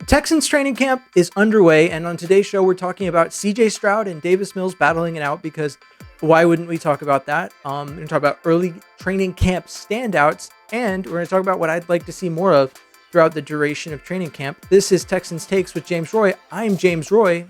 Texans training camp is underway, and on today's show, we're talking about CJ Stroud and Davis Mills battling it out because why wouldn't we talk about that? We're going to talk about early training camp standouts, and we're going to talk about what I'd like to see more of throughout the duration of training camp. This is Texans Takes with James Roy. I'm James Roy.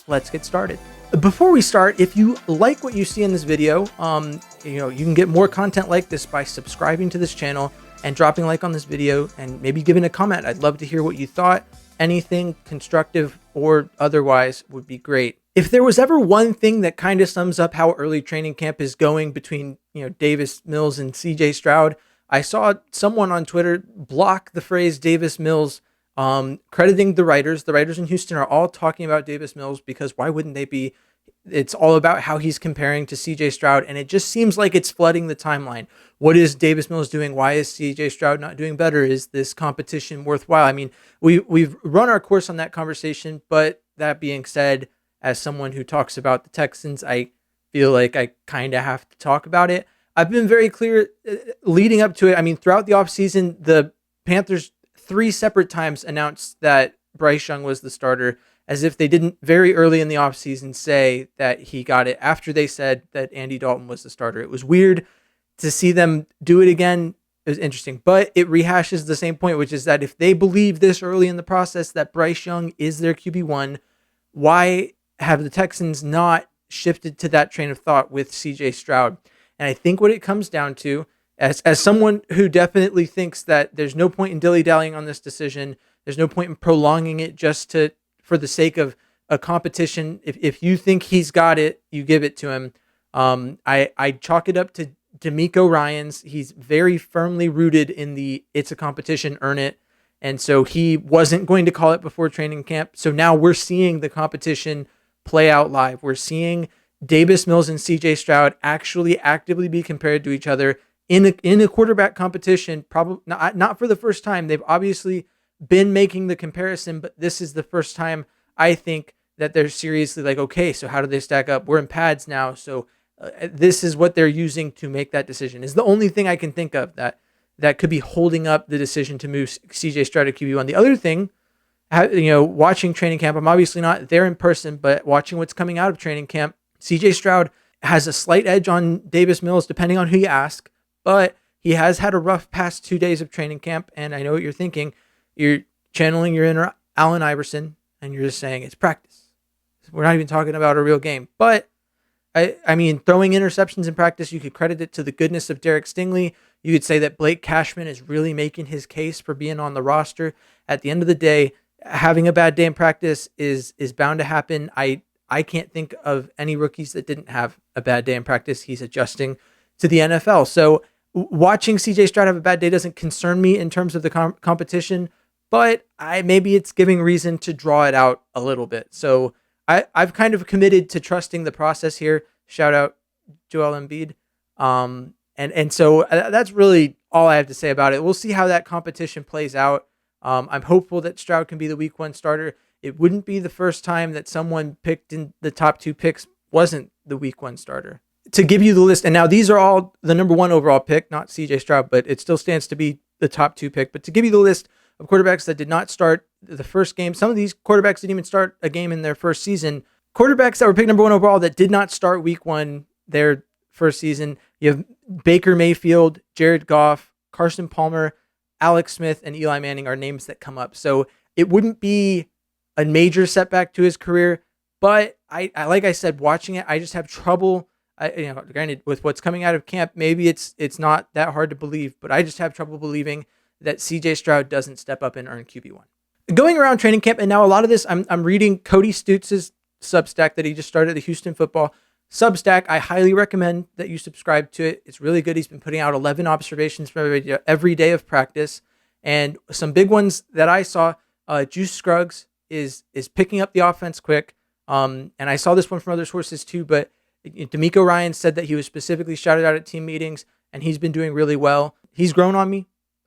Let's get started. Before we start, if you like what you see in this video, you can get more content like this by subscribing to this channel and dropping a like on this video and maybe giving a comment. I'd love to hear what you thought. Anything constructive or otherwise would be great. If there was ever one thing that kind of sums up how early training camp is going between, Davis Mills and CJ Stroud, I saw someone on Twitter block the phrase Davis Mills, crediting the writers. The writers in Houston are all talking about Davis Mills because why wouldn't they be? It's all about how he's comparing to CJ Stroud, and it just seems like it's flooding the timeline. What is Davis Mills doing? Why is CJ Stroud not doing better? Is this competition worthwhile? I mean, we've run our course on that conversation, but that being said, as someone who talks about the Texans, I feel like I kind of have to talk about it. I've been very clear leading up to it. I mean, throughout the offseason, the Panthers 3 separate times announced that Bryce Young was the starter, as if they didn't very early in the offseason say that he got it after they said that Andy Dalton was the starter. It was weird to see them do it again. It was interesting, but it rehashes the same point, which is that if they believe this early in the process that Bryce Young is their QB1, why have the Texans not shifted to that train of thought with CJ Stroud? And I think what it comes down to, as someone who definitely thinks that there's no point in dilly-dallying on this decision, there's no point in prolonging it just for the sake of a competition. If you think he's got it, you give it to him. I chalk it up to D'Amico Ryans. He's very firmly rooted in the it's a competition, earn it. And so he wasn't going to call it before training camp. So now we're seeing the competition play out live. We're seeing Davis Mills and CJ Stroud actually actively be compared to each other in a quarterback competition. Probably not for the first time. They've obviously been making the comparison, but this is the first time I think that they're seriously like, okay, so how do they stack up? We're in pads now, so this is what they're using to make that decision. Is the only thing I can think of that could be holding up the decision to move CJ Stroud to QB1. The other thing, watching training camp, I'm obviously not there in person, but watching what's coming out of training camp, CJ Stroud has a slight edge on Davis Mills, depending on who you ask, but he has had a rough past 2 days of training camp, and I know what you're thinking. You're channeling your inner Allen Iverson, and you're just saying it's practice. We're not even talking about a real game. But, I mean, throwing interceptions in practice, you could credit it to the goodness of Derek Stingley. You could say that Blake Cashman is really making his case for being on the roster. At the end of the day, having a bad day in practice is bound to happen. I can't think of any rookies that didn't have a bad day in practice. He's adjusting to the NFL. So watching CJ Stroud have a bad day doesn't concern me in terms of the competition, but maybe it's giving reason to draw it out a little bit. So I've kind of committed to trusting the process here. Shout out Joel Embiid. And so that's really all I have to say about it. We'll see how that competition plays out. I'm hopeful that Stroud can be the week 1 starter. It wouldn't be the first time that someone picked in the top 2 picks wasn't the week 1 starter. To give you the list, and now these are all the number 1 overall pick, not CJ Stroud, but it still stands to be the top 2 pick. But to give you the list of quarterbacks that did not start the first game, some of these quarterbacks didn't even start a game in their first season. Quarterbacks that were picked number 1 overall that did not start week 1 their first season. You have Baker Mayfield, Jared Goff, Carson Palmer, Alex Smith, and Eli Manning are names that come up. So it wouldn't be a major setback to his career, but I like I said, watching it, I just have trouble. Granted, with what's coming out of camp, maybe it's not that hard to believe, but I just have trouble believing that CJ Stroud doesn't step up and earn QB1. Going around training camp, and now a lot of this, I'm reading Cody Stutz's Substack that he just started, the Houston Football Substack. I highly recommend that you subscribe to it. It's really good. He's been putting out 11 observations from every day of practice, and some big ones that I saw. Juice Scruggs is picking up the offense quick, and I saw this one from other sources too, but D'Amico Ryans said that he was specifically shouted out at team meetings, and he's been doing really well. He's grown on me.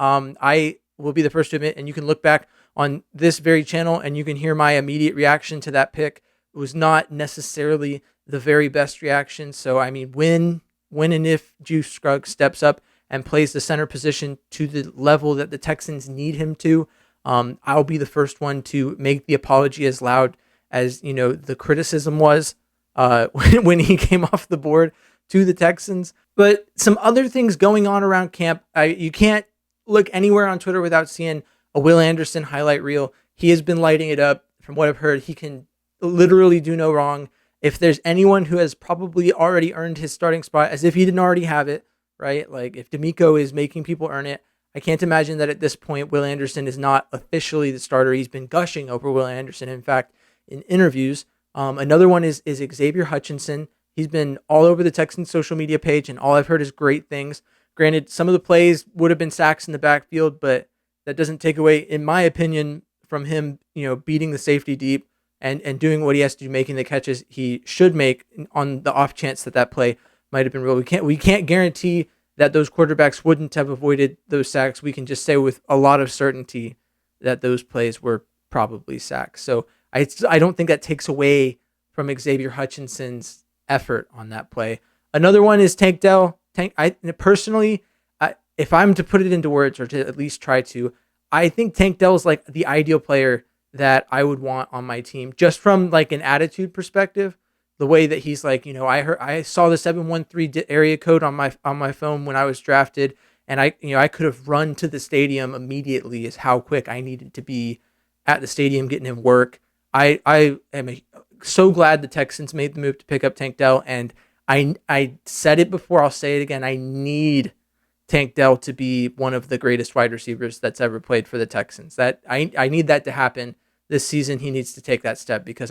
I will be the first to admit, and you can look back on this very channel and you can hear my immediate reaction to that pick. It was not necessarily the very best reaction. So, I mean, when and if Juice Scruggs steps up and plays the center position to the level that the Texans need him to, I'll be the first one to make the apology as loud as, the criticism was when he came off the board to the Texans. But some other things going on around camp. You can't look anywhere on Twitter without seeing a Will Anderson highlight reel. He has been lighting it up. From what I've heard, he can literally do no wrong. If there's anyone who has probably already earned his starting spot, as if he didn't already have it, right? Like if D'Amico is making people earn it, I can't imagine that at this point, Will Anderson is not officially the starter. He's been gushing over Will Anderson, in fact, in interviews. Another one is Xavier Hutchinson. He's been all over the Texans social media page, and all I've heard is great things. Granted, some of the plays would have been sacks in the backfield, but that doesn't take away, in my opinion, from him, beating the safety deep and doing what he has to do, making the catches he should make on the off chance that play might have been real. We can't guarantee that those quarterbacks wouldn't have avoided those sacks. We can just say with a lot of certainty that those plays were probably sacks. So I don't think that takes away from Xavier Hutchinson's effort on that play. Another one is Tank Dell. Personally, if I'm to put it into words or to at least try to, I think Tank Dell is like the ideal player that I would want on my team, just from like an attitude perspective. The way that he's like, I saw the 713 area code on my phone when I was drafted, and I could have run to the stadium immediately is how quick I needed to be at the stadium getting him work. I am so glad the Texans made the move to pick up Tank Dell, and I said it before, I'll say it again. I need Tank Dell to be one of the greatest wide receivers that's ever played for the Texans. That I need that to happen this season. He needs to take that step because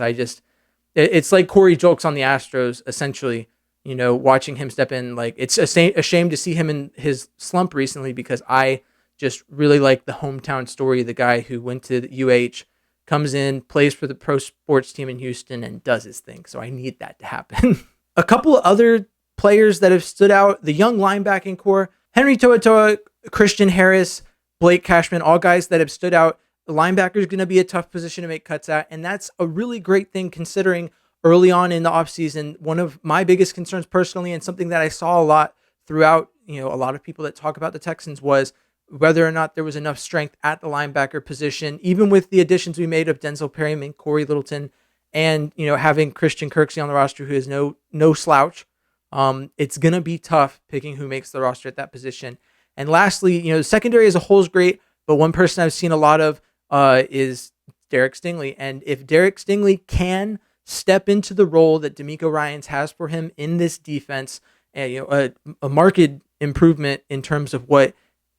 it's like Corey Julks on the Astros, essentially, watching him step in. Like, it's a shame to see him in his slump recently because I just really like the hometown story. The guy who went to the UH, comes in, plays for the pro sports team in Houston, and does his thing. So I need that to happen. A couple of other players that have stood out, the young linebacking core, Henry To'oTo'o, Christian Harris, Blake Cashman, all guys that have stood out. The linebacker is going to be a tough position to make cuts at, and that's a really great thing considering early on in the offseason, one of my biggest concerns personally, and something that I saw a lot throughout, a lot of people that talk about the Texans, was whether or not there was enough strength at the linebacker position, even with the additions we made of Denzel Perryman, Corey Littleton, and, having Christian Kirksey on the roster, who is no slouch. It's going to be tough picking who makes the roster at that position. And lastly, the secondary as a whole is great, but one person I've seen a lot of is Derek Stingley. And if Derek Stingley can step into the role that D'Amico Ryans has for him in this defense, and a marked improvement in terms of what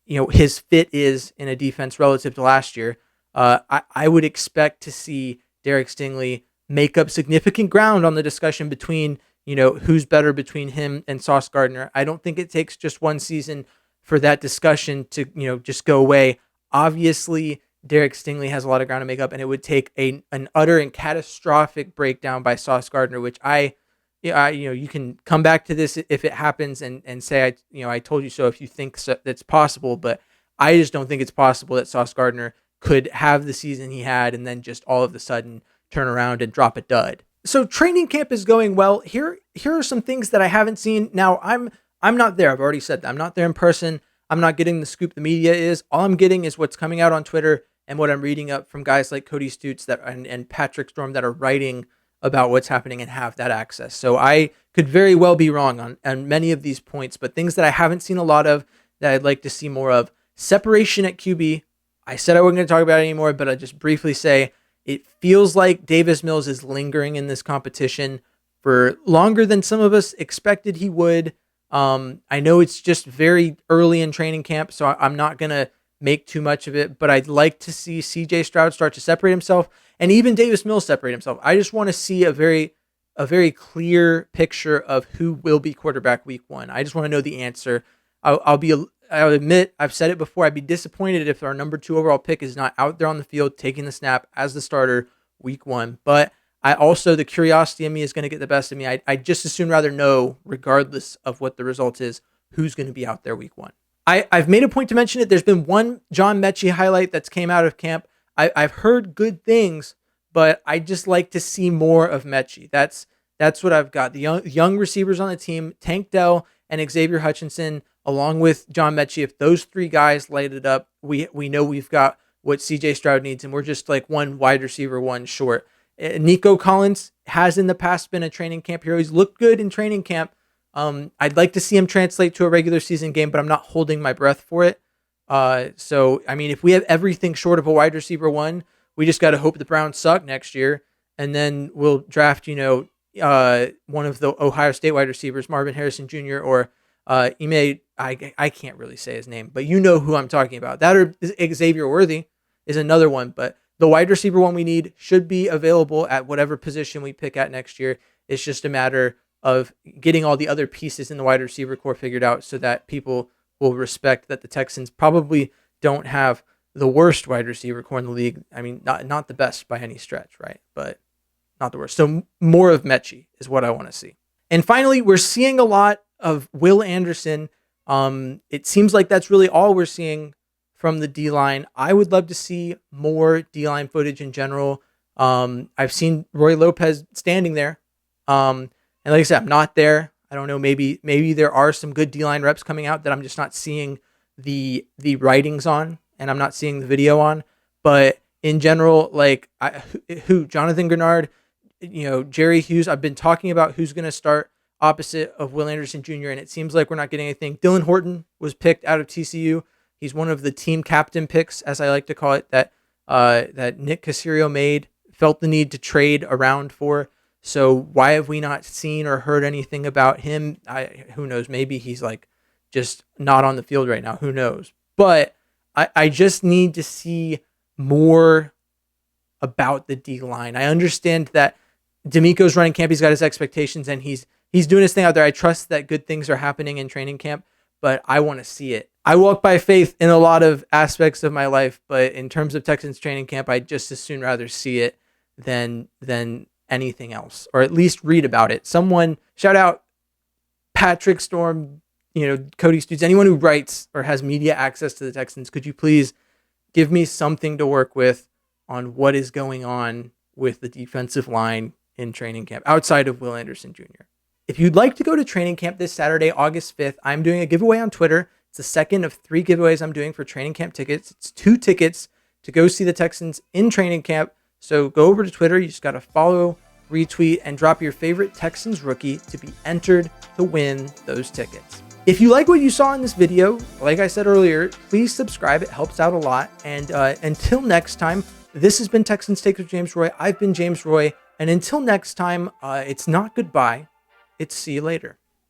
his fit is in a defense relative to last year, I would expect to see Derek Stingley make up significant ground on the discussion between who's better between him and Sauce Gardner. I don't think it takes just one season for that discussion to just go away. Obviously, Derek Stingley has a lot of ground to make up, and it would take an utter and catastrophic breakdown by Sauce Gardner, which you can come back to this if it happens and say, I told you so if you think that's possible, but I just don't think it's possible that Sauce Gardner could have the season he had and then just all of a sudden turn around and drop a dud. So training camp is going well. Here are some things that I haven't seen. Now, I'm not there. I've already said that. I'm not there in person. I'm not getting the scoop the media is. All I'm getting is what's coming out on Twitter and what I'm reading up from guys like Cody Stutes and Patrick Storm that are writing about what's happening and have that access. So I could very well be wrong on many of these points, but things that I haven't seen a lot of that I'd like to see more of. Separation at QB. I said I wasn't going to talk about it anymore, but I'll just briefly say it feels like Davis Mills is lingering in this competition for longer than some of us expected he would. I know it's just very early in training camp, so I'm not going to make too much of it, but I'd like to see CJ Stroud start to separate himself and even Davis Mills separate himself. I just want to see a very clear picture of who will be quarterback week one. I just want to know the answer. I'll admit, I've said it before, I'd be disappointed if our number 2 overall pick is not out there on the field taking the snap as the starter week one. But the curiosity in me is going to get the best of me. I just as soon rather know, regardless of what the result is, who's going to be out there week one. I've made a point to mention it. There's been one John Mechie highlight that's came out of camp. I've heard good things, but I just like to see more of Mechie. That's what I've got. The young receivers on the team, Tank Dell and Xavier Hutchinson, along with John Mechie. If those 3 guys light it up, we know we've got what CJ Stroud needs, and we're just like one wide receiver, one short. Nico Collins has in the past been a training camp hero. He's looked good in training camp. I'd like to see him translate to a regular season game, but I'm not holding my breath for it. So, I mean, if we have everything short of a wide receiver one, we just got to hope the Browns suck next year. And then we'll draft, one of the Ohio State wide receivers, Marvin Harrison Jr. or Ime. I can't really say his name, but you know who I'm talking about. That or Xavier Worthy is another one. But the wide receiver one we need should be available at whatever position we pick at next year. It's just a matter of getting all the other pieces in the wide receiver core figured out so that people will respect that the Texans probably don't have the worst wide receiver core in the league. I mean, not the best by any stretch, right? But not the worst. So more of Mechie is what I want to see. And finally, we're seeing a lot of Will Anderson. It seems like that's really all we're seeing from the D-line. I would love to see more D-line footage in general. I've seen Roy Lopez standing there. And like I said, I'm not there. I don't know. Maybe there are some good D-line reps coming out that I'm just not seeing the writings on, and I'm not seeing the video on. But in general, like Jonathan Grenard, Jerry Hughes, I've been talking about who's going to start opposite of Will Anderson Jr., and it seems like we're not getting anything. Dylan Horton was picked out of TCU. He's one of the team captain picks, as I like to call it, that Nick Caserio made, felt the need to trade around for. So why have we not seen or heard anything about him? Who knows? Maybe he's like just not on the field right now. Who knows? But I just need to see more about the D line. I understand that D'Amico's running camp. He's got his expectations and he's doing his thing out there. I trust that good things are happening in training camp, but I want to see it. I walk by faith in a lot of aspects of my life, but in terms of Texans training camp, I'd just as soon rather see it than anything else, or at least read about it. Someone shout out Patrick Storm, Cody Stoots, anyone who writes or has media access to the Texans. Could you please give me something to work with on what is going on with the defensive line in training camp outside of Will Anderson Jr.? If you'd like to go to training camp this Saturday, August 5th, I'm doing a giveaway on Twitter. It's the second of 3 giveaways I'm doing for training camp tickets. It's 2 tickets to go see the Texans in training camp. So go over to Twitter. You just got to follow, retweet, and drop your favorite Texans rookie to be entered to win those tickets. If you like what you saw in this video, like I said earlier, please subscribe. It helps out a lot. And until next time, this has been Texans Take with James Roy. I've been James Roy. And until next time, it's not goodbye. It's see you later.